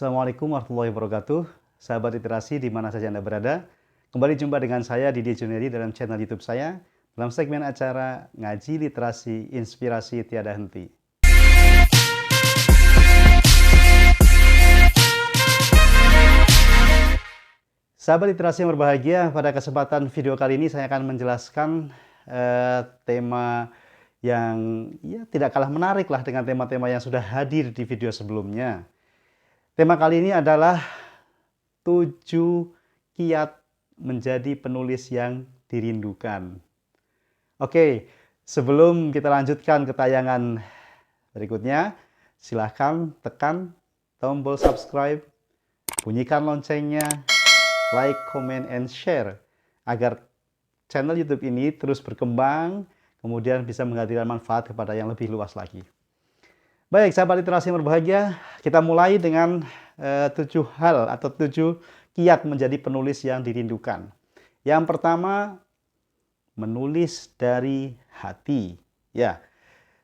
Assalamualaikum warahmatullahi wabarakatuh. Sahabat literasi di mana saja Anda berada. Kembali jumpa dengan saya Didi Junedi dalam channel YouTube saya dalam segmen acara Ngaji Literasi Inspirasi Tiada Henti. Sahabat literasi yang berbahagia, pada kesempatan video kali ini saya akan menjelaskan tema yang tidak kalah menarik lah dengan tema-tema yang sudah hadir di video sebelumnya. Tema kali ini adalah 7 kiat menjadi penulis yang dirindukan. Oke, sebelum kita lanjutkan ke tayangan berikutnya, silahkan tekan tombol subscribe, bunyikan loncengnya, like, comment, and share agar channel YouTube ini terus berkembang, kemudian bisa menghadirkan manfaat kepada yang lebih luas lagi. Baik, sahabat literasi yang berbahagia, kita mulai dengan 7 hal atau 7 kiat menjadi penulis yang dirindukan. Yang pertama, menulis dari hati. Ya,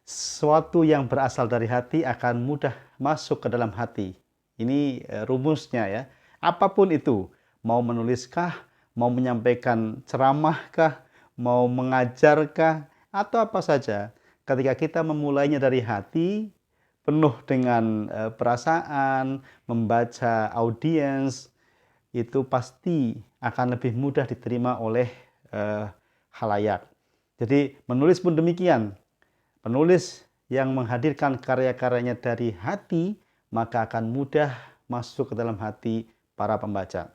sesuatu yang berasal dari hati akan mudah masuk ke dalam hati. Ini rumusnya ya. Apapun itu, mau menuliskah, mau menyampaikan ceramahkah, mau mengajarkah, atau apa saja. Ketika kita memulainya dari hati, penuh dengan perasaan, membaca audiens, itu pasti akan lebih mudah diterima oleh khalayak. Jadi menulis pun demikian. Penulis yang menghadirkan karya-karyanya dari hati, maka akan mudah masuk ke dalam hati para pembaca.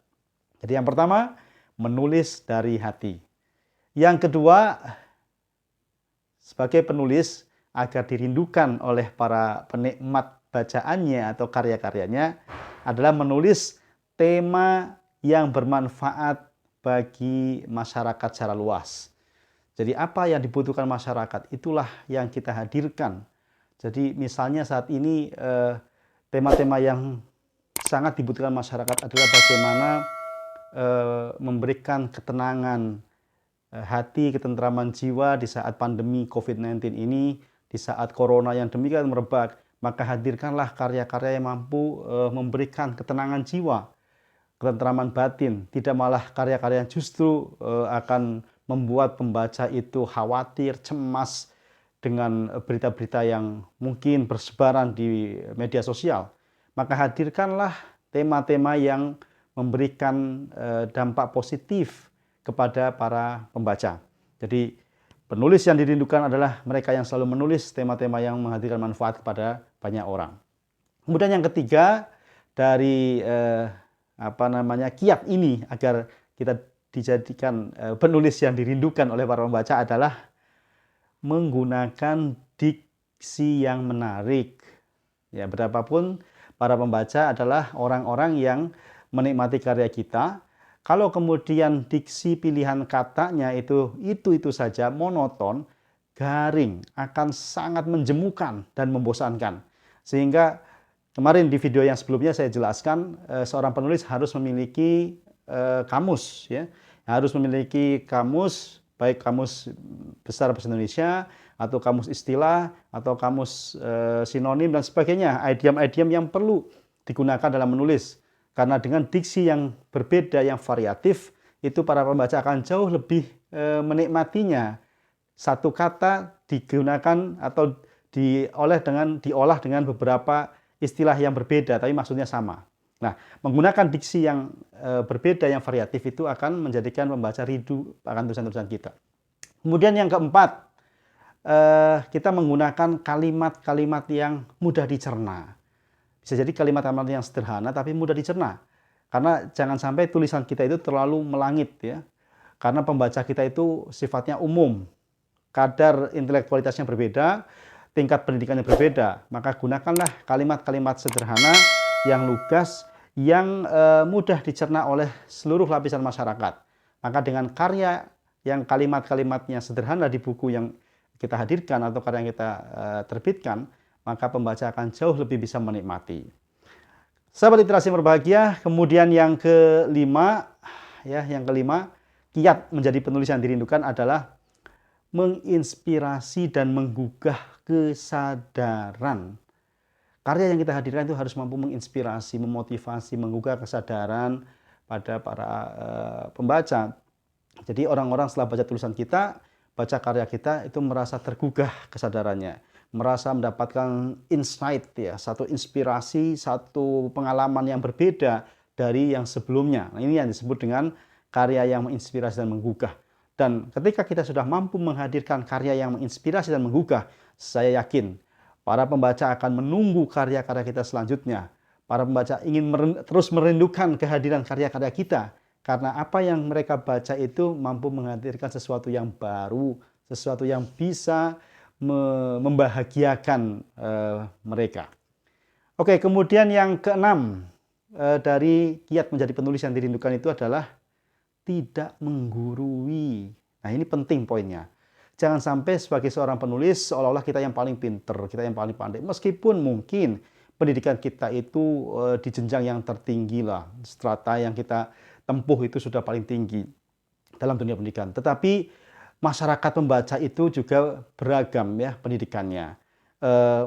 Jadi yang pertama, menulis dari hati. Yang kedua, sebagai penulis, agar dirindukan oleh para penikmat bacaannya atau karya-karyanya adalah menulis tema yang bermanfaat bagi masyarakat secara luas. Jadi apa yang dibutuhkan masyarakat, itulah yang kita hadirkan. Jadi misalnya saat ini tema-tema yang sangat dibutuhkan masyarakat adalah bagaimana memberikan ketenangan hati, ketentraman jiwa di saat pandemi COVID-19 ini, di saat corona yang demikian merebak, maka hadirkanlah karya-karya yang mampu memberikan ketenangan jiwa, ketentraman batin, tidak malah karya-karya yang justru akan membuat pembaca itu khawatir, cemas dengan berita-berita yang mungkin bersebaran di media sosial. Maka hadirkanlah tema-tema yang memberikan dampak positif kepada para pembaca. Jadi penulis yang dirindukan adalah mereka yang selalu menulis tema-tema yang menghadirkan manfaat kepada banyak orang. Kemudian yang ketiga dari kiat ini agar kita dijadikan penulis yang dirindukan oleh para pembaca adalah menggunakan diksi yang menarik. Ya, betapapun para pembaca adalah orang-orang yang menikmati karya kita. Kalau kemudian diksi pilihan katanya itu saja monoton, garing, akan sangat menjemukan dan membosankan. Sehingga kemarin di video yang sebelumnya saya jelaskan seorang penulis harus memiliki kamus, ya, harus memiliki kamus, baik kamus besar bahasa Indonesia atau kamus istilah atau kamus sinonim dan sebagainya, idiom-idiom yang perlu digunakan dalam menulis. Karena dengan diksi yang berbeda, yang variatif, itu para pembaca akan jauh lebih menikmatinya. Satu kata digunakan atau diolah dengan beberapa istilah yang berbeda, tapi maksudnya sama. Nah, menggunakan diksi yang berbeda, yang variatif itu akan menjadikan pembaca rindu akan tulisan-tulisan kita. Kemudian yang keempat, kita menggunakan kalimat-kalimat yang mudah dicerna. Bisa jadi kalimat-kalimat yang sederhana tapi mudah dicerna. Karena jangan sampai tulisan kita itu terlalu melangit ya. Karena pembaca kita itu sifatnya umum. Kadar intelektualitasnya berbeda, tingkat pendidikannya berbeda. Maka gunakanlah kalimat-kalimat sederhana yang lugas, yang mudah dicerna oleh seluruh lapisan masyarakat. Maka dengan karya yang kalimat-kalimatnya sederhana di buku yang kita hadirkan atau karya yang kita terbitkan, maka pembaca akan jauh lebih bisa menikmati. Sahabat literasi yang berbahagia, kemudian yang kelima, kiat menjadi penulis yang dirindukan adalah menginspirasi dan menggugah kesadaran. Karya yang kita hadirkan itu harus mampu menginspirasi, memotivasi, menggugah kesadaran pada para pembaca. Jadi orang-orang setelah baca tulisan kita, baca karya kita itu merasa tergugah kesadarannya, merasa mendapatkan insight ya, satu inspirasi, satu pengalaman yang berbeda dari yang sebelumnya. Nah, ini yang disebut dengan karya yang menginspirasi dan menggugah. Dan ketika kita sudah mampu menghadirkan karya yang menginspirasi dan menggugah, saya yakin para pembaca akan menunggu karya-karya kita selanjutnya. Para pembaca ingin terus merindukan kehadiran karya-karya kita. Karena apa yang mereka baca itu mampu menghadirkan sesuatu yang baru, sesuatu yang bisa membahagiakan mereka. Oke, kemudian yang keenam dari kiat menjadi penulis yang dirindukan itu adalah tidak menggurui. Nah, ini penting poinnya. Jangan sampai sebagai seorang penulis seolah-olah kita yang paling pinter, kita yang paling pandai. Meskipun mungkin pendidikan kita itu di jenjang yang tertinggi lah, strata yang kita tempuh itu sudah paling tinggi dalam dunia pendidikan. Tetapi masyarakat pembaca itu juga beragam ya pendidikannya.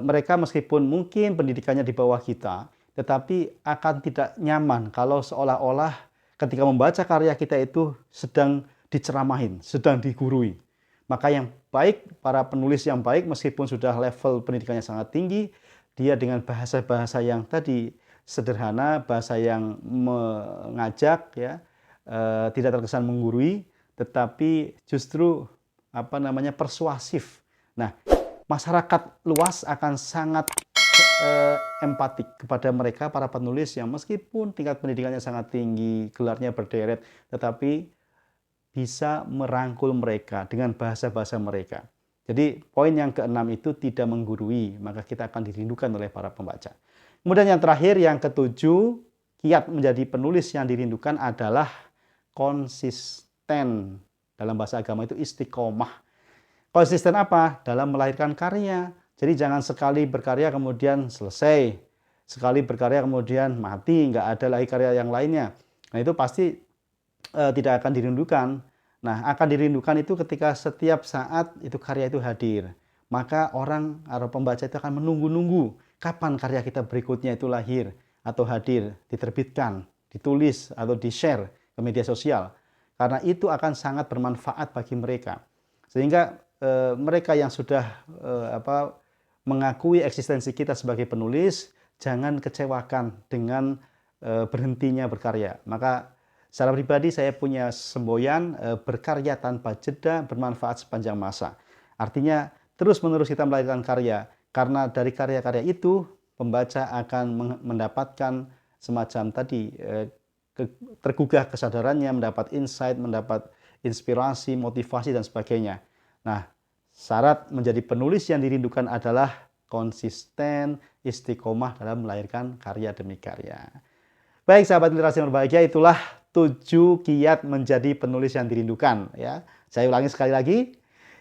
Mereka meskipun mungkin pendidikannya di bawah kita, tetapi akan tidak nyaman kalau seolah-olah ketika membaca karya kita itu sedang diceramahin, sedang digurui. Maka yang baik, para penulis yang baik meskipun sudah level pendidikannya sangat tinggi, dia dengan bahasa-bahasa yang tadi sederhana, bahasa yang mengajak ya, tidak terkesan menggurui, tetapi justru persuasif. Nah, masyarakat luas akan sangat empatik kepada mereka para penulis yang meskipun tingkat pendidikannya sangat tinggi, gelarnya berderet, tetapi bisa merangkul mereka dengan bahasa-bahasa mereka. Jadi poin yang keenam itu tidak menggurui, maka kita akan dirindukan oleh para pembaca. Kemudian yang terakhir, yang ketujuh, kiat menjadi penulis yang dirindukan adalah konsisten. Dalam bahasa agama itu istiqomah. Konsisten apa? Dalam melahirkan karya. Jadi jangan sekali berkarya kemudian selesai. Sekali berkarya kemudian mati, nggak ada lagi karya yang lainnya. Nah itu pasti tidak akan dirindukan. Nah, akan dirindukan itu ketika setiap saat itu karya itu hadir. Maka orang atau pembaca itu akan menunggu-nunggu kapan karya kita berikutnya itu lahir atau hadir, diterbitkan, ditulis atau di-share ke media sosial. Karena itu akan sangat bermanfaat bagi mereka. Sehingga mereka yang sudah mengakui eksistensi kita sebagai penulis, jangan kecewakan dengan berhentinya berkarya. Maka secara pribadi saya punya semboyan berkarya tanpa jeda, bermanfaat sepanjang masa. Artinya terus-menerus kita melahirkan karya. Karena dari karya-karya itu pembaca akan mendapatkan semacam tadi tergugah kesadarannya, mendapat insight, mendapat inspirasi, motivasi dan sebagainya. Nah, syarat menjadi penulis yang dirindukan adalah konsisten, istiqomah dalam melahirkan karya demi karya. Baik sahabat literasi yang berbahagia, itulah 7 kiat menjadi penulis yang dirindukan ya. Saya ulangi sekali lagi.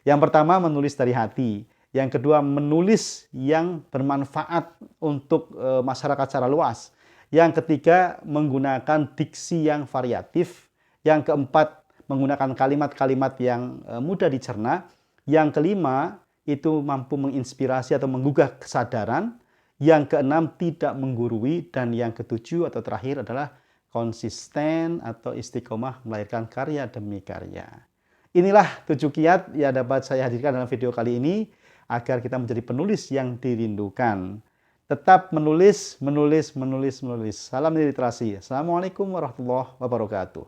Yang pertama, menulis dari hati. Yang kedua, menulis yang bermanfaat untuk masyarakat secara luas. Yang ketiga, menggunakan diksi yang variatif. Yang keempat, menggunakan kalimat-kalimat yang mudah dicerna. Yang kelima, itu mampu menginspirasi atau menggugah kesadaran. Yang keenam, tidak menggurui. Dan yang ketujuh atau terakhir adalah konsisten atau istiqomah melahirkan karya demi karya. Inilah 7 kiat yang dapat saya hadirkan dalam video kali ini agar kita menjadi penulis yang dirindukan. Tetap menulis, menulis, menulis, menulis. Salam literasi. Assalamualaikum warahmatullahi wabarakatuh.